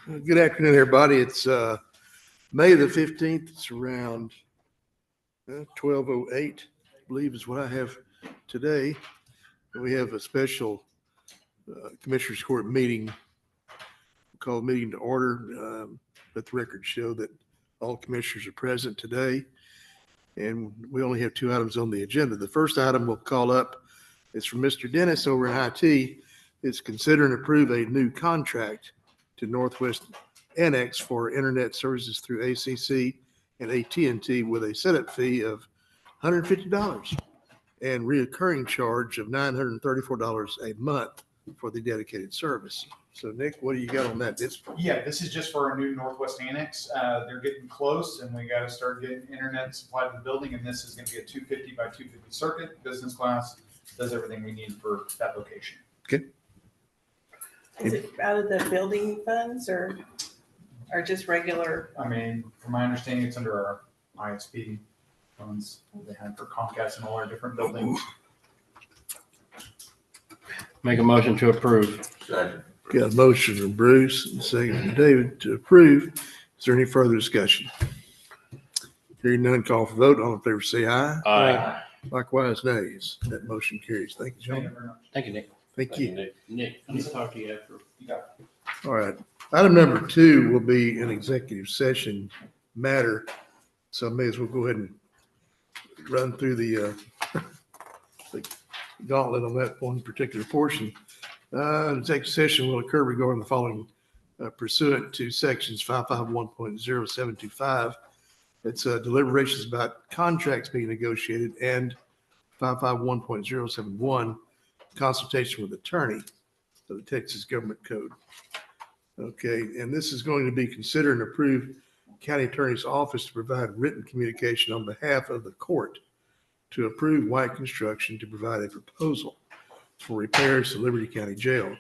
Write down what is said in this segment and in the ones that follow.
Good afternoon, everybody. It's May the 15th. It's around 12:08, I believe is what I have today. And we have a special Commissioners Court meeting. We'll call the meeting to order. Let the record show that all commissioners are present today. And we only have two items on the agenda. The first item we'll call up is from Mr. Dennis over at IT. It's consider and approve a new contract to Northwest Annex for internet services through ACC and AT&T with a setup fee of $150 and reoccurring charge of $934 a month for the dedicated service. So Nick, what do you got on that? This is just for our new Northwest Annex. They're getting close and we got to start getting internet supplied to the building. And this is going to be a 250 by 250 circuit, business class, does everything we need for that location. Okay. Is it out of the building funds or just regular? I mean, from my understanding, it's under our ISP funds they have for Comcast and all our different buildings. Make a motion to approve. Got a motion from Bruce and a second from David to approve. Is there any further discussion? Hearing none, call for vote. All in favor, say aye. Aye. Likewise, nays. That motion carries. Thank you, Thank you gentlemen. very much. Thank you, Nick. Thank you. Nick. Nick, let me talk to you after. You got it. All right. Item number 2 will be an executive session matter. So I may as well go ahead and run through the gauntlet on that one particular portion. Executive session will occur regarding the following pursuant to sections 551.0725. It's deliberations about contracts being negotiated, and 551.071, consultation with attorney of the Texas Government Code. Okay, and this is going to be considered and approved county attorney's office to provide written communication on behalf of the court to approve White Construction to provide a proposal for repairs to Liberty County Jail.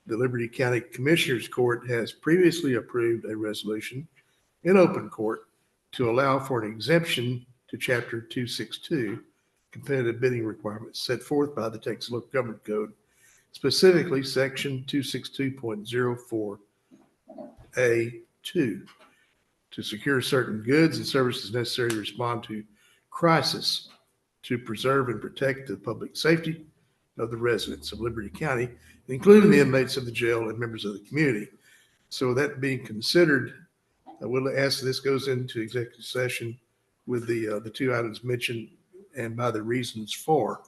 The Liberty County Commissioners Court has previously approved a resolution in open court to allow for an exemption to Chapter 262 competitive bidding requirements set forth by the Texas Local Government Code, specifically Section 262.04A2, to secure certain goods and services necessary to respond to crisis, to preserve and protect the public safety of the residents of Liberty County, including the inmates of the jail and members of the community. So that being considered, I will ask this goes into executive session with the two items mentioned and by the reasons for.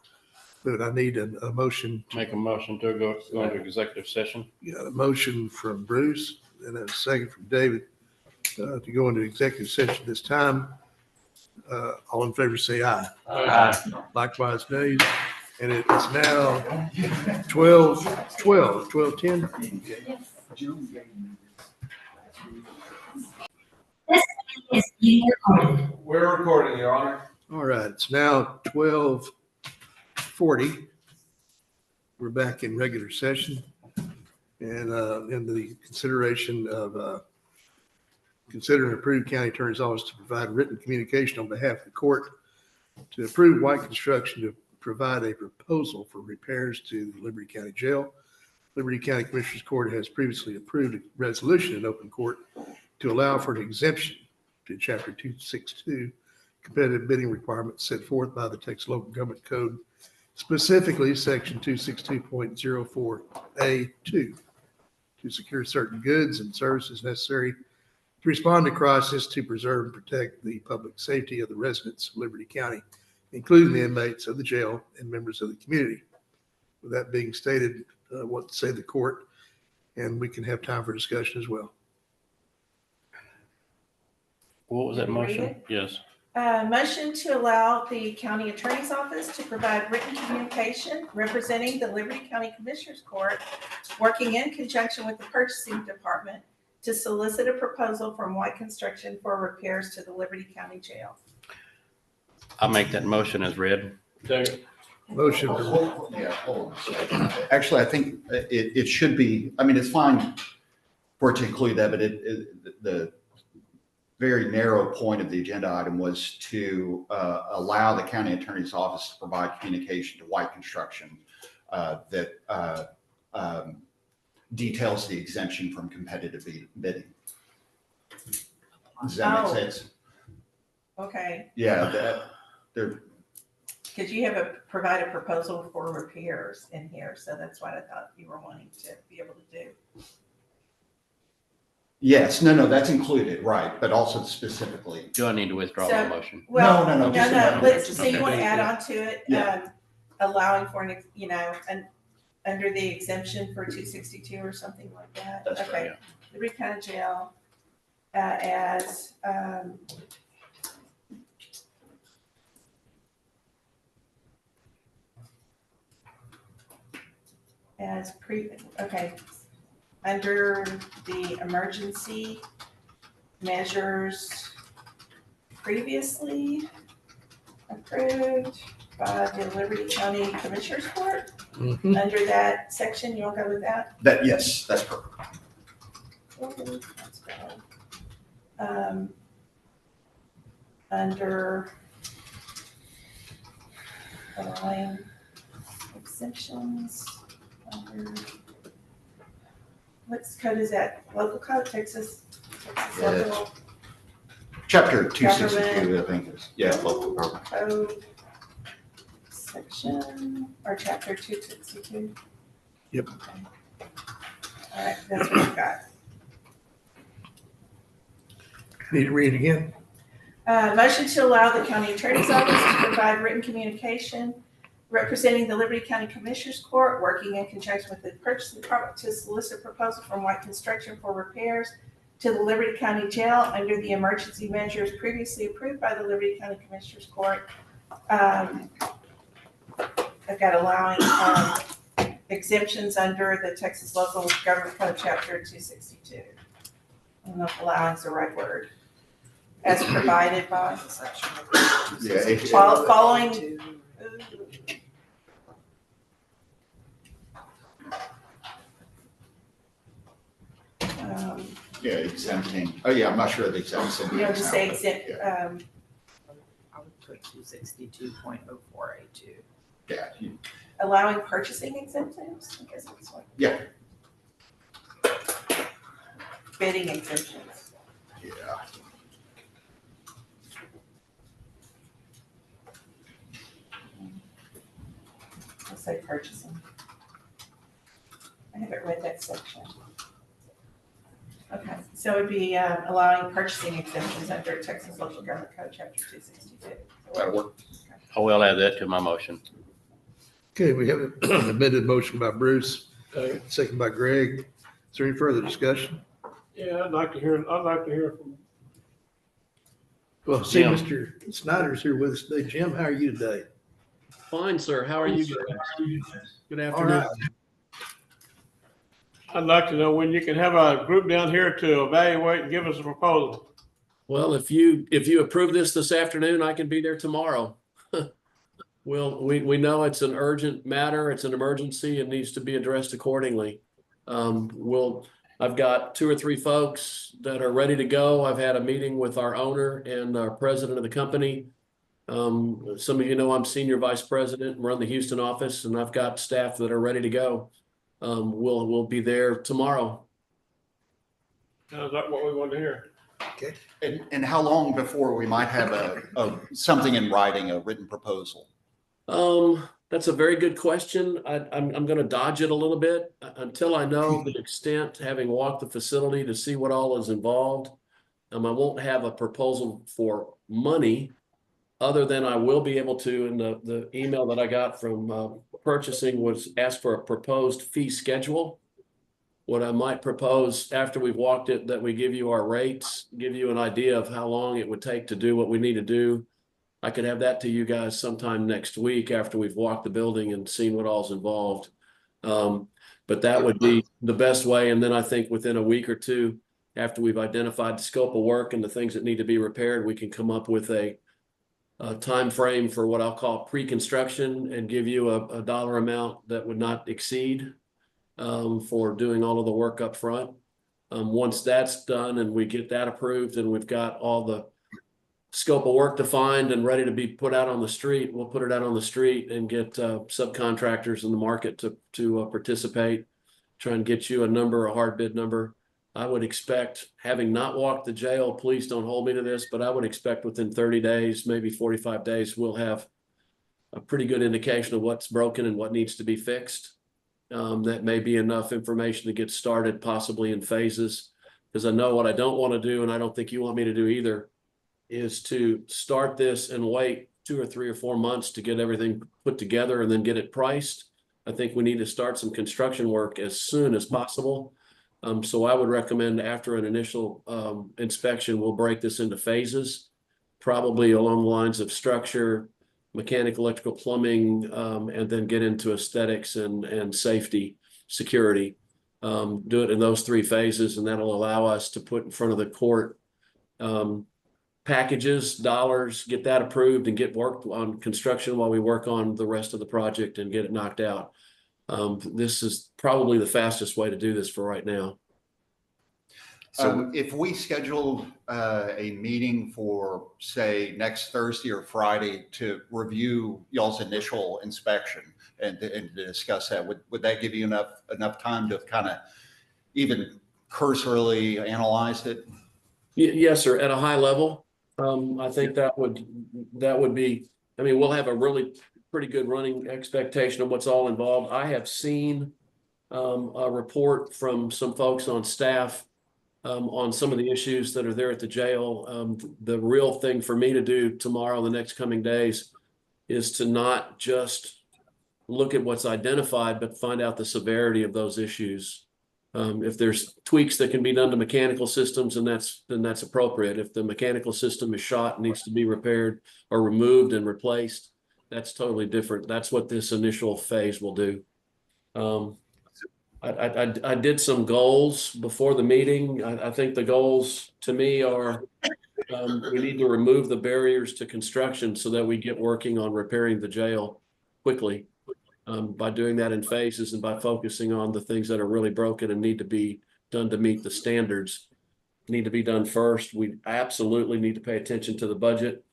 But I need a motion. Make a motion to go into executive session. Got a motion from Bruce and a second from David to go into executive session this time. All in favor say aye. Aye. Likewise, nays. And it is now 12:10. This is being recorded. We're recording, Your Honor. All right, it's now 12:40. We're back in regular session. And in the consideration of consider and approve county attorney's office to provide written communication on behalf of the court to approve White Construction to provide a proposal for repairs to the Liberty County Jail. Liberty County Commissioners Court has previously approved a resolution in open court to allow for an exemption to Chapter 262 competitive bidding requirements set forth by the Texas Local Government Code, specifically Section 262.04A2, to secure certain goods and services necessary to respond to crisis, to preserve and protect the public safety of the residents of Liberty County, including the inmates of the jail and members of the community. With that being stated, what to say the court, and we can have time for discussion as well. What was that Can you read motion? it? Yes. Motion to allow the county attorney's office to provide written communication representing the Liberty County Commissioners Court, working in conjunction with the purchasing department to solicit a proposal from White Construction for repairs to the Liberty County Jail. I'll make that motion as read. Motion. Hold on a second. Actually, I think it should be, I mean, it's fine for it to include that, but the very narrow point of the agenda item was to allow the county attorney's office to provide communication to White Construction that details the exemption from competitive bidding. Does that Oh. make sense? Okay, Yeah, there, because you have provide a proposal for repairs in here, so that's what I thought you were wanting to be able to do. yes, no, that's included, right, but also specifically. Do I need to withdraw my So- motion? Well, No, no, just no, amend let's, it. so you want to add on to it? Yeah. Allowing for an, under the exemption for 262 or something like that? That's right, Okay. yeah. Liberty County Jail, as, okay, under the emergency measures previously approved by the Liberty County Commissioners Court. Mhm. Under that section, you want to go with that? Yes, that's perfect. Let's go. Under allowing exemptions, under, what's code is that? Local code, Texas Yeah. local Chapter 262, I think is, yeah, local government. code section, or chapter 262? Yep. Okay. All right, that's what I've got. Need to read it again? Motion to allow the county attorney's office to provide written communication representing the Liberty County Commissioners Court, working in conjunction with the purchasing department to solicit proposal from White Construction for repairs to the Liberty County Jail under the emergency measures previously approved by the Liberty County Commissioners Court. I've got allowing exemptions under the Texas Local Government Code, Chapter 262. I don't know if allowing is the right word. As provided by. Yeah, it- Following. Yeah, exempting, oh yeah, I'm not sure of the exemption. You know, just say exempt, I would put 262.0482. Yeah, allowing purchasing exemptions, I guess that's what. Yeah. Bidding exemptions. yeah. I'll say purchasing. I haven't read that section. Okay, so it'd be allowing purchasing exemptions under Texas Local Government Code, Chapter 262. That'll work. I will add that to my motion. Okay, we have an amended motion by Bruce, second by Greg. Is there any further discussion? Yeah, I'd like to hear from. Well, see, Jim. Mr. Snyder's here with us today. Jim, how are you today? Fine, sir. How are you guys? Good All afternoon. right. I'd like to know when you can have a group down here to evaluate and give us a proposal. Well, if you approve this afternoon, I can be there tomorrow. Well, we know it's an urgent matter. It's an emergency and needs to be addressed accordingly. I've got 2 or 3 folks that are ready to go. I've had a meeting with our owner and our president of the company. Some of you know I'm senior vice president and run the Houston office, and I've got staff that are ready to go. We'll be there tomorrow. Is that what we want to hear? And how long before we might have something in writing, a written proposal? That's a very good question. I'm going to dodge it a little bit until I know the extent, having walked the facility to see what all is involved. I won't have a proposal for money, other than I will be able to, in the email that I got from purchasing was ask for a proposed fee schedule. What I might propose after we've walked it, that we give you our rates, give you an idea of how long it would take to do what we need to do. I could have that to you guys sometime next week after we've walked the building and seen what all's involved. But that would be the best way. And then I think within a week or two, after we've identified the scope of work and the things that need to be repaired, we can come up with a time frame for what I'll call pre-construction and give you a dollar amount that would not exceed for doing all of the work up front. Once that's done and we get that approved and we've got all the scope of work defined and ready to be put out on the street, we'll put it out on the street and get subcontractors in the market to participate. try and get you a number, a hard bid number. I would expect, having not walked the jail, please don't hold me to this, but I would expect within 30 days, maybe 45 days, we'll have a pretty good indication of what's broken and what needs to be fixed. That may be enough information to get started, possibly in phases. Because I know what I don't want to do, and I don't think you want me to do either, is to start this and wait 2 or 3 or 4 months to get everything put together and then get it priced. I think we need to start some construction work as soon as possible. So I would recommend after an initial inspection, we'll break this into phases, probably along the lines of structure, mechanical, electrical, plumbing, and then get into aesthetics and safety, security. Do it in those 3 phases, and that'll allow us to put in front of the court packages, dollars, get that approved and get work on construction while we work on the rest of the project and get it knocked out. This is probably the fastest way to do this for right now. So if we scheduled a meeting for, say, next Thursday or Friday to review y'all's initial inspection and to discuss that, would that give you enough time to kind of even cursorily analyze it? Yes, sir. At a high level, I think that would be, I mean, we'll have a really pretty good running expectation of what's all involved. I have seen a report from some folks on staff on some of the issues that are there at the jail. The real thing for me to do tomorrow, the next coming days, is to not just look at what's identified, but find out the severity of those issues. If there's tweaks that can be done to mechanical systems, and then that's appropriate. If the mechanical system is shot and needs to be repaired or removed and replaced, that's totally different. That's what this initial phase will do. I did some goals before the meeting. I think the goals to me are we need to remove the barriers to construction so that we get working on repairing the jail quickly. By doing that in phases and by focusing on the things that are really broken and need to be done to meet the standards need to be done first. We absolutely need to pay attention to the budget,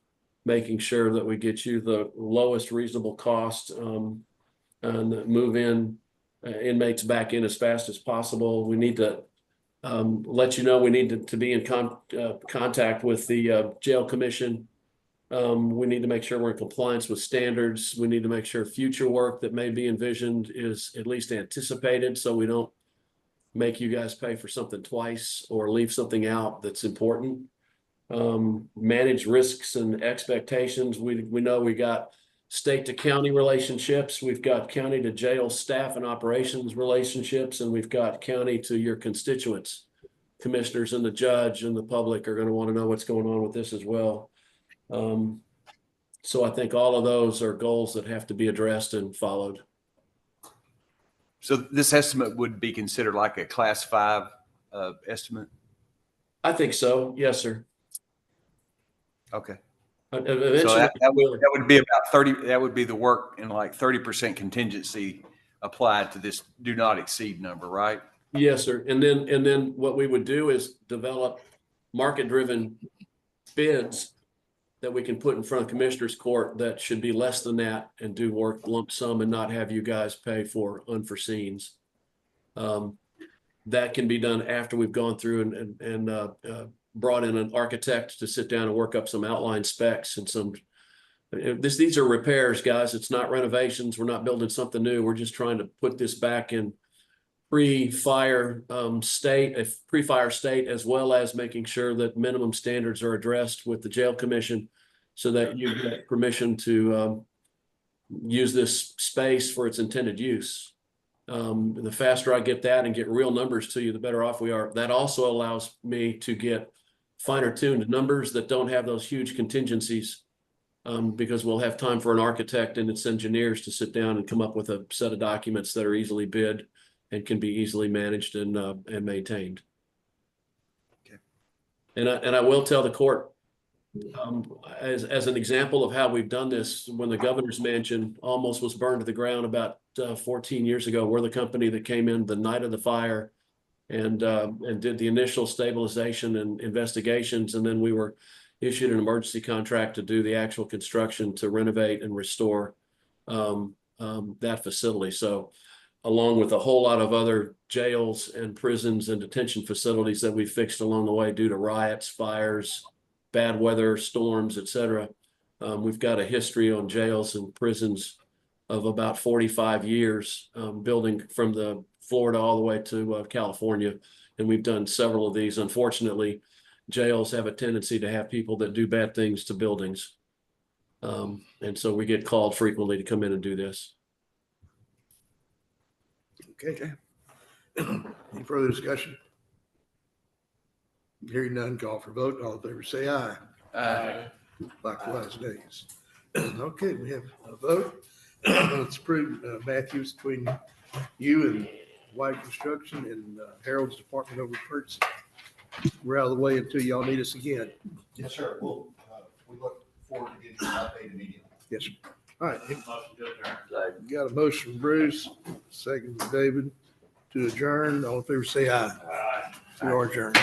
making sure that we get you the lowest reasonable cost and move in inmates back in as fast as possible. We need to let you know we need to be in contact with the jail commission. We need to make sure we're in compliance with standards. We need to make sure future work that may be envisioned is at least anticipated, so we don't make you guys pay for something twice or leave something out that's important. Manage risks and expectations. We know we got state to county relationships. We've got county to jail staff and operations relationships, and we've got county to your constituents. Commissioners and the judge and the public are going to want to know what's going on with this as well. So I think all of those are goals that have to be addressed and followed. So this estimate would be considered like a class 5 estimate? I think so. Yes, sir. Okay. Eventually, So that would be about 30, that would be the work in like 30% contingency applied to this do not exceed number, right? yes, sir. And then what we would do is develop market-driven bids that we can put in front of Commissioners Court that should be less than that and do work lump sum and not have you guys pay for unforeseens. That can be done after we've gone through and brought in an architect to sit down and work up some outline specs and some. These are repairs, guys. It's not renovations. We're not building something new. We're just trying to put this back in pre-fire state, as well as making sure that minimum standards are addressed with the jail commission so that you get permission to use this space for its intended use. The faster I get that and get real numbers to you, the better off we are. That also allows me to get finer tuned numbers that don't have those huge contingencies, because we'll have time for an architect and its engineers to sit down and come up with a set of documents that are easily bid and can be easily managed and maintained. Okay. And I will tell the court, as an example of how we've done this, when the governor's mansion almost was burned to the ground about 14 years ago, we're the company that came in the night of the fire and did the initial stabilization and investigations, and then we were issued an emergency contract to do the actual construction to renovate and restore that facility. So along with a whole lot of other jails and prisons and detention facilities that we fixed along the way due to riots, fires, bad weather, storms, et cetera. We've got a history on jails and prisons of about 45 years, building from the Florida all the way to California. And we've done several of these. Unfortunately, jails have a tendency to have people that do bad things to buildings. And so we get called frequently to come in and do this. Okay. Any further discussion? Hearing none, call for vote. All in favor, say aye. Likewise, nays. Okay, we have a vote. Let's approve Matthews between you and White Construction and Harold's Department over purchasing. We're out of the way until y'all need us again. Yes, sir. Well, we look forward to getting an update immediately. Yes, sir. All right. Got a motion from Bruce, second from David to adjourn. All in favor, say aye. We are adjourned.